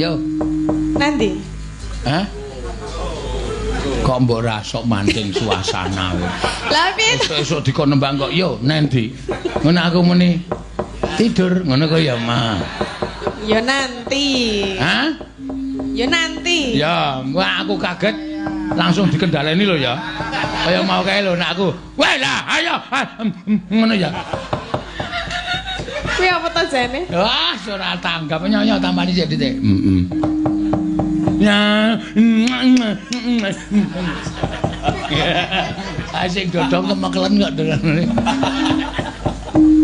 Yo. Nanti. Hah? Kok mbok rasok mancing suasana kowe. Lah piye? Esuk dikon nembang kok yo nendi. Ngono aku muni tidur ngono kok ya, Ma. Ya nanti. Hah? Ya nanti. Ya, wah aku kaget langsung dikendaleni lho ya. Kaya mau kae lho nek aku. Wah lah, ayo. Ngono ya. Kuwi apa to jane? Wah, ora tanggap nyonya tambani sik ditik. Ya. Asik dodong kemekelen kok dengar.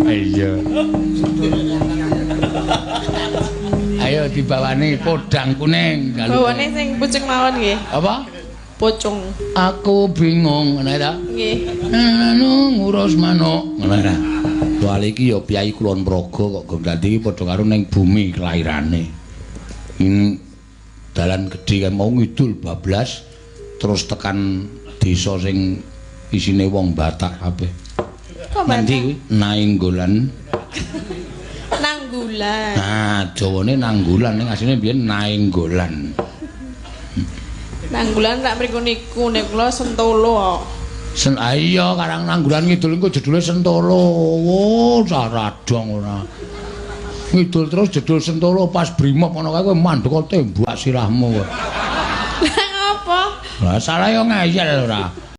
Iya. Ayo dibawani podang kuning. Bawane sing pucung mawon nggih. Apa? Pocong. Aku bingung ngene ta? Nggih. Anu ngurus manuk. Ngono ta. Soale iki ya Kyai Kulon Praga kok Gondandi iki padha karo ning bumi kelairane. Ini dalan gedhe kan mau ngidul bablas terus tekan desa sing isine wong Batak kabeh. Kok Nanti kuwi Nainggolan. Nanggulan. Nah, Jawane Nanggulan ning asline biyen Nainggolan. Nanggulan tak mriku niku nek kula Sentolo. Iya Karang Nanggulan ngidul engko jedule Sentolo. Oh, saradong ora. Ngidul terus jedul Sentolo pas brimob ana kae kowe mandhek tembak sirahmu. Lah apa? Lah salah yo ngeyel ora.